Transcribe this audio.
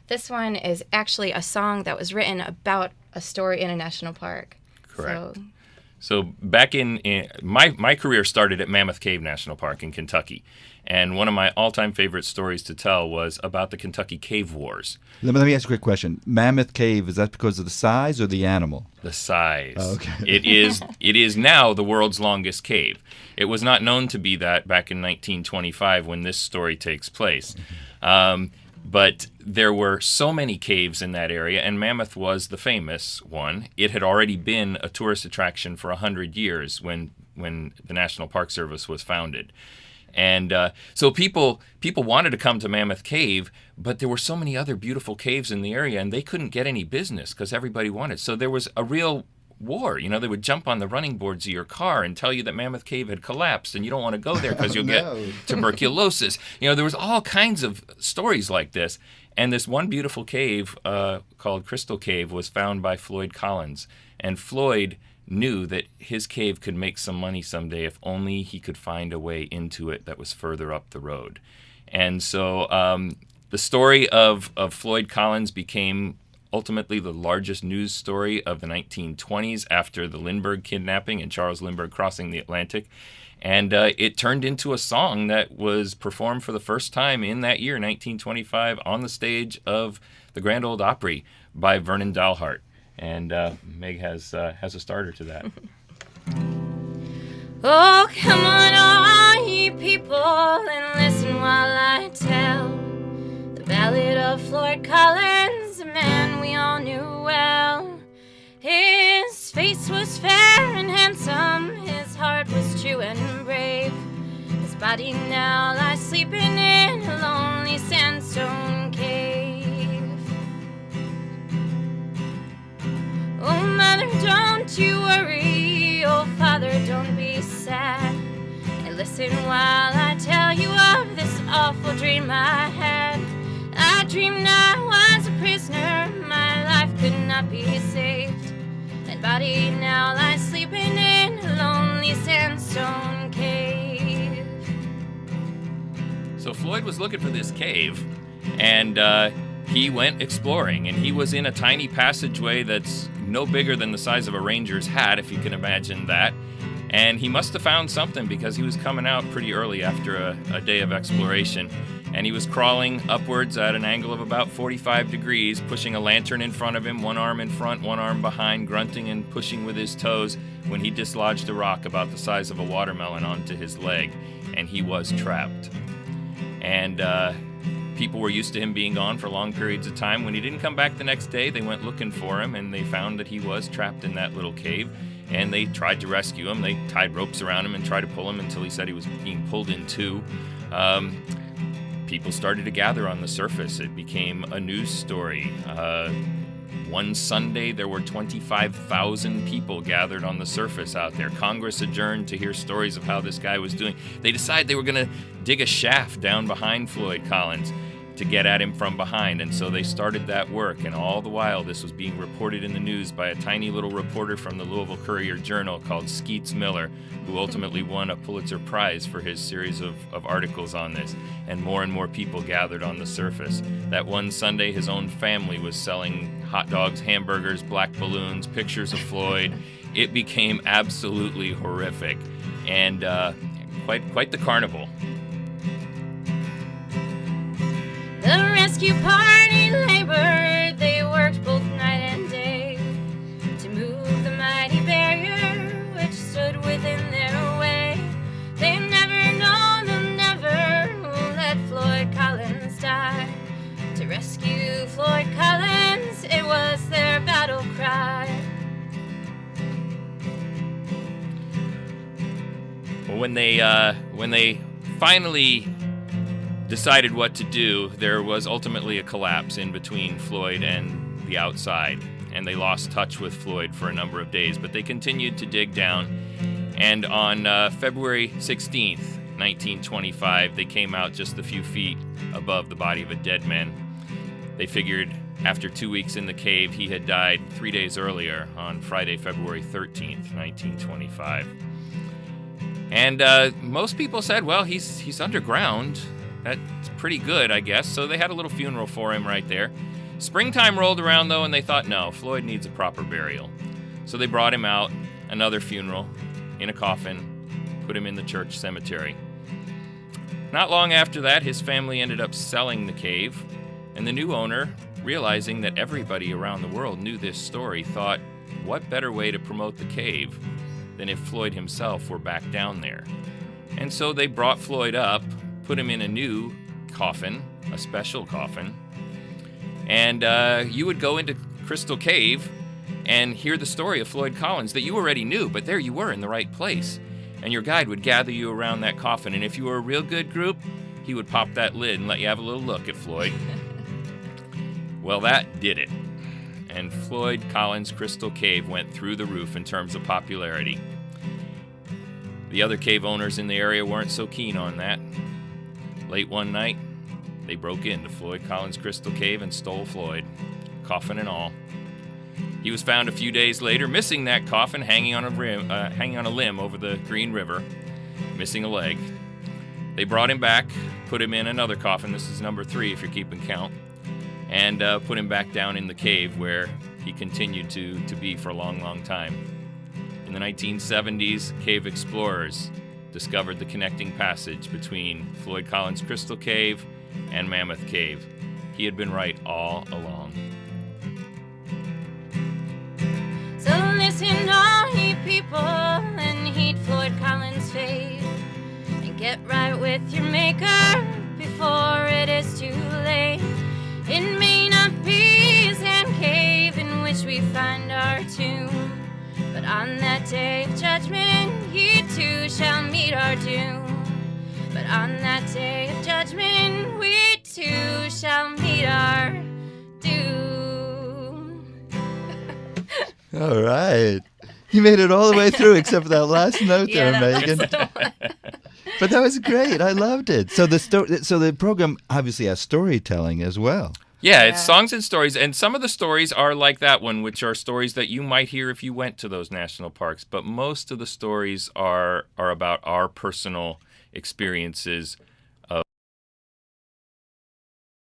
This one is actually a song that was written about a story in a national park. Correct. So back in my career started at Mammoth Cave National Park in Kentucky. And one of my all-time favorite stories to tell was about the Kentucky Cave Wars. Let me ask you a quick question. Mammoth Cave, is that because of the size or the animal? The size. Oh, okay. It is now the world's longest cave. It was not known to be that back in 1925 when this story takes place. But there were so many caves in that area, and Mammoth was the famous one. It had already been a tourist attraction for 100 years when the National Park Service was founded. And so people wanted to come to Mammoth Cave, but there were so many other beautiful caves in the area, and they couldn't get any business because everybody wanted. So there was a real war. You know, they would jump on the running boards of your car and tell you that Mammoth Cave had collapsed, and you don't want to go there because you'll get tuberculosis. You know, there was all kinds of stories like this. And this one beautiful cave called Crystal Cave was found by Floyd Collins. And Floyd knew that his cave could make some money someday if only he could find a way into it that was further up the road. And so the story of Floyd Collins became ultimately the largest news story of the 1920s after the Lindbergh kidnapping and Charles Lindbergh crossing the Atlantic. And it turned into a song that was performed for the first time in that year, 1925, on the stage of the Grand Ole Opry by Vernon Dalhart. And Meg has a starter to that. Oh, come on, all ye people, and listen while I tell the ballad of Floyd Collins, a man we all knew well. His face was fair and handsome, his heart was true and brave. His body now lies sleeping in a lonely sandstone cave. Oh, mother, don't you worry. Oh, father, don't be sad. And listen while I tell you of this awful dream I had. I dreamed I was a prisoner. My life could not be saved. That body now lies sleeping in a lonely sandstone cave. So Floyd was looking for this cave, and he went exploring, and he was in a tiny passageway that's no bigger than the size of a ranger's hat, if you can imagine that. And he must have found something because he was coming out pretty early after a day of exploration. And he was crawling upwards at an angle of about 45 degrees, pushing a lantern in front of him, one arm in front, one arm behind, grunting and pushing with his toes, when he dislodged a rock about the size of a watermelon onto his leg. And he was trapped. And people were used to him being gone for long periods of time. When he didn't come back the next day, they went looking for him, and they found that he was trapped in that little cave. And they tried to rescue him. They tied ropes around him and tried to pull him until he said he was being pulled in two. People started to gather on the surface. It became a news story. One Sunday, there were 25,000 people gathered on the surface out there. Congress adjourned to hear stories of how this guy was doing. They decided they were going to dig a shaft down behind Floyd Collins to get at him from behind, and so they started that work. And all the while, this was being reported in the news by a tiny little reporter from the Louisville Courier-Journal called Skeets Miller, who ultimately won a Pulitzer Prize for his series of articles on this. And more people gathered on the surface. That one Sunday, his own family was selling hot dogs, hamburgers, black balloons, pictures of Floyd. It became absolutely horrific, and quite the carnival. The rescue party labored, they worked both night and day to move the mighty barrier which stood within their way. They never know, they'll never let Floyd Collins die. To rescue Floyd Collins, it was their battle cry. Well, when they finally decided what to do, there was ultimately a collapse in between Floyd and the outside, and they lost touch with Floyd for a number of days, but they continued to dig down, and on February 16th, 1925, they came out just a few feet above the body of a dead man. They figured after 2 weeks in the cave, he had died 3 days earlier on Friday, February 13th, 1925. And most people said, well, he's underground. That's pretty good, I guess, so they had a little funeral for him right there. Springtime rolled around, though, and they thought, no, Floyd needs a proper burial. So they brought him out, another funeral, in a coffin, put him in the church cemetery. Not long after that, his family ended up selling the cave, and the new owner, realizing that everybody around the world knew this story, thought, what better way to promote the cave than if Floyd himself were back down there? And so they brought Floyd up, put him in a new coffin, a special coffin, and you would go into Crystal Cave and hear the story of Floyd Collins that you already knew, but there you were in the right place. And your guide would gather you around that coffin, and if you were a real good group, he would pop that lid and let you have a little look at Floyd. Well, that did it. And Floyd Collins' Crystal Cave went through the roof in terms of popularity. The other cave owners in the area weren't so keen on that. Late one night, they broke into Floyd Collins' Crystal Cave and stole Floyd, coffin and all. He was found a few days later missing that coffin, hanging on a limb over the Green River, missing a leg. They brought him back, put him in another coffin, this is number 3 if you're keeping count, and put him back down in the cave where he continued to be for a long, long time. In the 1970s, cave explorers discovered the connecting passage between Floyd Collins' Crystal Cave and Mammoth Cave. He had been right all along. So listen, all ye people, and heed Floyd Collins' fate, and get right with your Maker before it is too late. It may not be a sand cave in which we find our tomb, but on that day of judgment, ye too shall meet our doom. But on that day of judgment, we too shall meet our doom. All right. You made it all the way through except for that last note there, Megan. But that was great. I loved it. So the program obviously has storytelling as well. Yeah, it's songs and stories, and some of the stories are like that one, which are stories that you might hear if you went to those national parks, but most of the stories are about our personal experiences